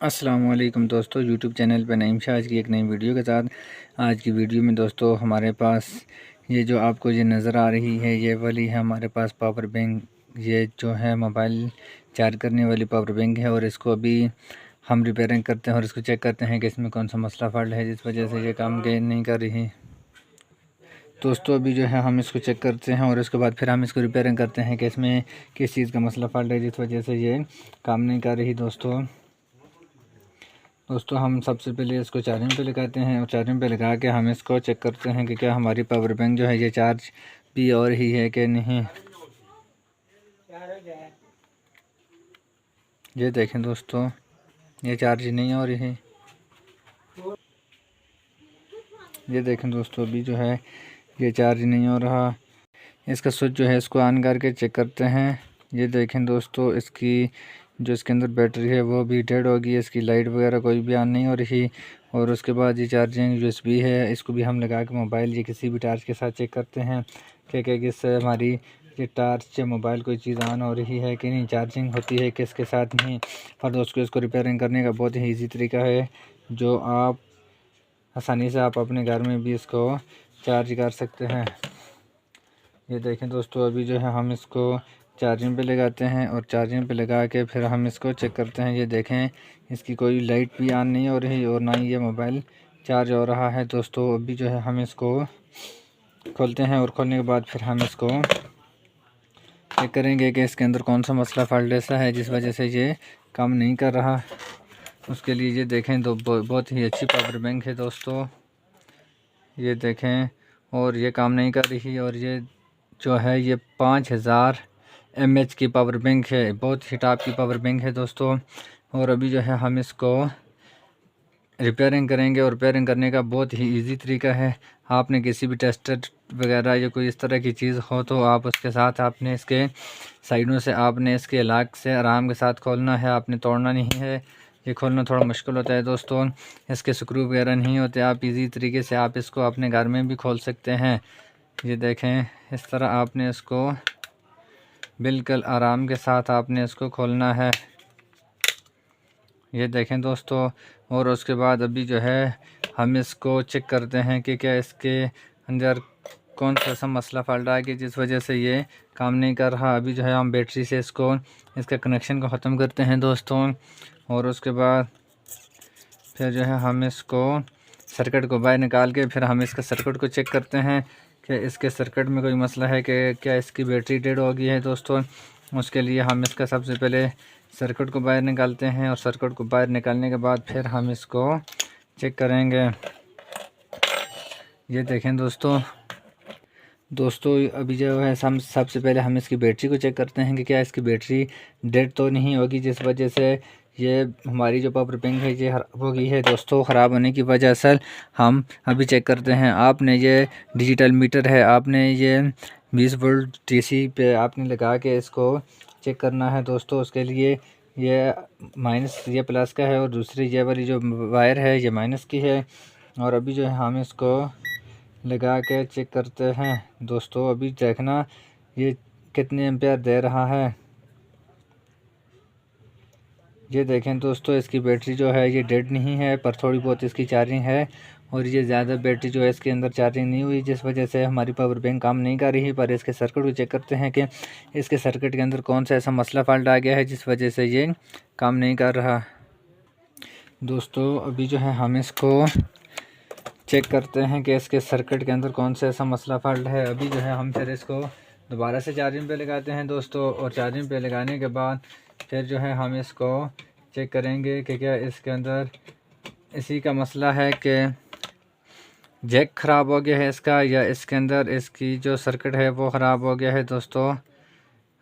अस्सलाम वालेकुम दोस्तों, यूट्यूब चैनल पर नईम शाह आज की एक नई वीडियो के साथ। आज की वीडियो में दोस्तों हमारे पास ये जो आपको ये नज़र आ रही है ये वाली है हमारे पास पावर बैंक। ये जो है मोबाइल चार्ज करने वाली पावर बैंक है और इसको अभी हम रिपेयरिंग करते हैं और इसको चेक करते हैं कि इसमें कौन सा मसला फॉल्ट है जिस वजह से ये काम नहीं कर रही। दोस्तों अभी जो है हम इसको चेक करते हैं और उसके बाद फिर हम इसको रिपेयरिंग करते हैं कि इसमें किस चीज़ का मसला फॉल्ट है जिस वजह से ये काम नहीं कर रही। दोस्तों हम सबसे पहले इसको चार्जिंग पे लगाते हैं और चार्जिंग पे लगा के हम इसको चेक करते हैं कि क्या हमारी पावर बैंक जो है ये चार्ज भी हो रही है कि नहीं। ये देखें दोस्तों, ये चार्ज नहीं हो रही है। ये देखें दोस्तों, अभी जो है ये चार्ज नहीं हो रहा। इसका स्विच जो है इसको ऑन करके चेक करते हैं। ये देखें दोस्तों, इसकी जो इसके अंदर बैटरी है वो भी डेड होगी, इसकी लाइट वगैरह कोई भी ऑन नहीं हो रही। और उसके बाद ये चार्जिंग यूएसबी है, इसको भी हम लगा के मोबाइल ये किसी भी टार्च के साथ चेक करते हैं कि किससे हमारी ये टार्च से मोबाइल कोई चीज़ ऑन हो रही है कि नहीं, चार्जिंग होती है किसके साथ नहीं। और दोस्तों इसको रिपेयरिंग करने का बहुत ही ईजी तरीका है जो आप आसानी से आप अपने घर में भी इसको चार्ज कर सकते हैं। ये देखें दोस्तों, अभी जो है हम इसको चार्जिंग पे लगाते हैं और चार्जिंग पे लगा के फिर हम इसको चेक करते हैं। ये देखें, इसकी कोई लाइट भी ऑन नहीं हो रही और ना ही ये मोबाइल चार्ज हो रहा है। दोस्तों अभी जो है हम इसको खोलते हैं और खोलने के बाद फिर हम इसको चेक करेंगे कि इसके अंदर कौन सा मसला फॉल्ट ऐसा है जिस वजह से ये काम नहीं कर रहा। उसके लिए ये देखें तो बहुत ही अच्छी पावर बैंक है दोस्तों। ये देखें, और ये काम नहीं कर रही और ये जो है ये 5000 mAh की पावर बैंक है, बहुत ही टॉप की पावर बैंक है दोस्तों। और अभी जो है हम इसको रिपेयरिंग करेंगे और रिपेयरिंग करने का बहुत ही इजी तरीका है। आपने किसी भी टेस्टर वगैरह या कोई इस तरह की चीज़ हो तो आप उसके साथ आपने इसके साइडों से आपने इसके लाक से आराम के साथ खोलना है, आपने तोड़ना नहीं है। ये खोलना थोड़ा मुश्किल होता है दोस्तों, इसके स्क्रू वगैरह नहीं होते, आप इजी तरीके से आप इसको अपने घर में भी खोल सकते हैं। ये देखें, इस तरह आपने इसको बिल्कुल आराम के साथ आपने इसको खोलना है। ये देखें दोस्तों, और उसके बाद अभी जो है हम इसको चेक करते हैं कि क्या इसके अंदर कौन सा मसला फॉल्ट आ गया जिस वजह से ये काम नहीं कर रहा। अभी जो है हम बैटरी से इसको इसका कनेक्शन को ख़त्म करते हैं दोस्तों, और उसके बाद फिर जो है हम इसको सर्किट को बाहर निकाल के फिर हम इसका सर्किट को चेक करते हैं कि इसके सर्किट में कोई मसला है कि क्या इसकी बैटरी डेड हो गई है दोस्तों। उसके लिए हम इसका सबसे पहले सर्किट को बाहर निकालते हैं और सर्किट को बाहर निकालने के बाद फिर हम इसको चेक करेंगे। ये देखें दोस्तों अभी जो है हम सबसे पहले हम इसकी बैटरी को चेक करते हैं कि क्या इसकी बैटरी डेड तो नहीं होगी जिस वजह से ये हमारी जो पावर बैंक है ये ख़राब हो गई है दोस्तों। ख़राब होने की वजह से हम अभी चेक करते हैं। आपने ये डिजिटल मीटर है, आपने ये 20 वोल्ट डीसी पे आपने लगा के इसको चेक करना है दोस्तों। उसके लिए ये माइनस ये प्लस का है और दूसरी ये वाली जो वायर है ये माइनस की है। और अभी जो है हम इसको लगा के चेक करते हैं दोस्तों। अभी देखना ये कितने एम्पेयर दे रहा है। ये देखें दोस्तों, इसकी बैटरी जो है ये डेड नहीं है पर थोड़ी बहुत इसकी चार्जिंग है और ये ज़्यादा बैटरी जो है इसके अंदर चार्जिंग नहीं हुई जिस वजह से हमारी पावर बैंक काम नहीं कर रही। पर इसके सर्किट को चेक करते हैं कि इसके सर्किट के अंदर कौन सा ऐसा मसला फॉल्ट आ गया है जिस वजह से ये काम नहीं कर रहा। दोस्तों अभी जो है हम इसको चेक करते हैं कि इसके सर्किट के अंदर कौन सा ऐसा मसला फॉल्ट है। अभी जो है हम फिर इसको दोबारा से चार्जिंग पे लगाते हैं दोस्तों, और चार्जिंग पे लगाने के बाद फिर जो है हम इसको चेक करेंगे कि क्या इसके अंदर इसी का मसला है कि जैक ख़राब हो गया है इसका, या इसके अंदर इसकी जो सर्किट है वो ख़राब हो गया है दोस्तों।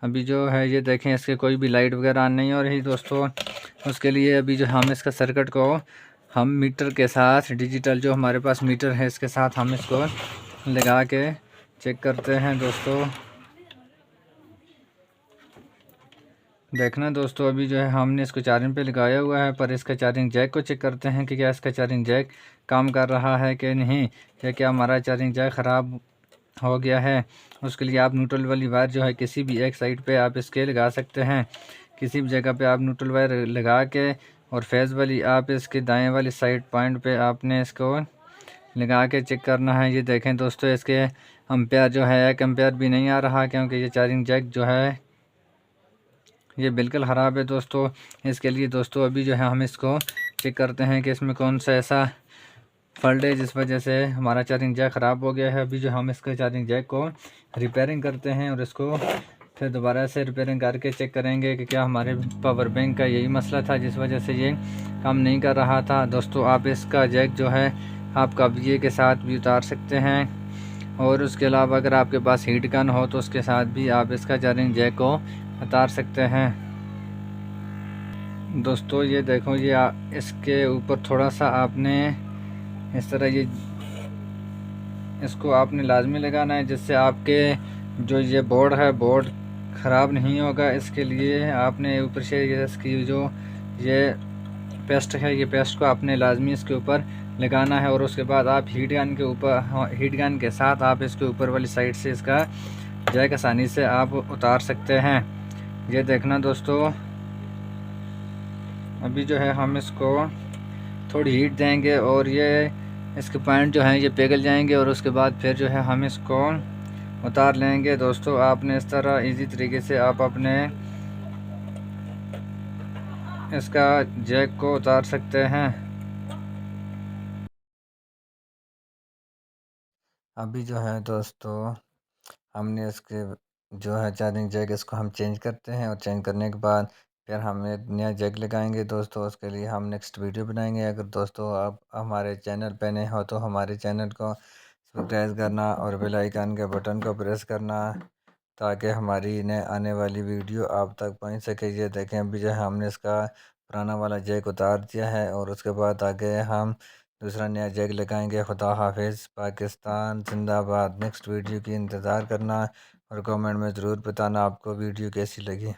अभी जो है ये देखें, इसके कोई भी लाइट वगैरह नहीं हो रही दोस्तों। उसके लिए अभी जो हम इसका सर्किट को हम मीटर के साथ डिजिटल जो हमारे पास मीटर है इसके साथ हम इसको लगा के चेक करते हैं दोस्तों। देखना दोस्तों, अभी जो है हमने इसको चार्जिंग पे लगाया हुआ है पर इसका चार्जिंग जैक को चेक करते हैं कि क्या इसका चार्जिंग जैक काम कर रहा है कि नहीं, या क्या हमारा चार्जिंग जैक ख़राब हो गया है। उसके लिए आप न्यूट्रल वाली वायर जो है किसी भी एक साइड पे आप इसके लगा सकते हैं। किसी भी जगह पे आप न्यूट्रल वायर लगा के और फेस वाली आप इसकी दाएं वाली साइड पॉइंट पे आपने इसको लगा के चेक करना है। ये देखें दोस्तों, इसके एम्पेयर जो है 1 एम्पेयर भी नहीं आ रहा, क्योंकि ये चार्जिंग जैक जो है ये बिल्कुल ख़राब है दोस्तों। इसके लिए दोस्तों अभी जो है हम इसको चेक करते हैं कि इसमें कौन सा ऐसा फॉल्ट है जिस वजह से हमारा चार्जिंग जैक ख़राब हो गया है। अभी जो हम इसके चार्जिंग जैक को रिपेयरिंग करते हैं और इसको फिर दोबारा से रिपेयरिंग करके चेक करेंगे कि क्या हमारे पावर बैंक का यही मसला था जिस वजह से ये काम नहीं कर रहा था। दोस्तों आप इसका जैक जो है आप कब्जे के साथ भी उतार सकते हैं, और उसके अलावा अगर आपके पास हीट गन हो तो उसके साथ भी आप इसका चार्जिंग जैक को उतार सकते हैं। दोस्तों ये देखो, ये इसके ऊपर थोड़ा सा आपने इस तरह ये इसको आपने लाजमी लगाना है, जिससे आपके जो ये बोर्ड है बोर्ड ख़राब नहीं होगा। इसके लिए आपने ऊपर से ये इसकी जो ये पेस्ट है, ये पेस्ट को आपने लाजमी इसके ऊपर लगाना है, और उसके बाद आप हीट गन के ऊपर हीट गन के साथ आप इसके ऊपर वाली साइड से इसका जैक आसानी से आप उतार सकते हैं। ये देखना दोस्तों, अभी जो है हम इसको थोड़ी हीट देंगे और ये इसके पॉइंट जो हैं ये पिघल जाएंगे, और उसके बाद फिर जो है हम इसको उतार लेंगे। दोस्तों आपने इस तरह इजी तरीके से आप अपने इसका जैक को उतार सकते हैं। अभी जो है दोस्तों हमने इसके जो है चार्जिंग जैक इसको हम चेंज करते हैं, और चेंज करने के बाद फिर हम एक नया जैक लगाएंगे दोस्तों। उसके लिए हम नेक्स्ट वीडियो बनाएंगे। अगर दोस्तों आप हमारे चैनल पे नए हो तो हमारे चैनल को सब्सक्राइब करना और बेल आइकन के बटन को प्रेस करना, ताकि हमारी नए आने वाली वीडियो आप तक पहुंच सके। ये देखें, अभी जो है हमने इसका पुराना वाला जैक उतार दिया है, और उसके बाद आगे हम दूसरा नया जैक लगाएंगे। खुदा हाफिज़, पाकिस्तान जिंदाबाद। नेक्स्ट वीडियो की इंतज़ार करना और कमेंट में ज़रूर बताना आपको वीडियो कैसी लगी।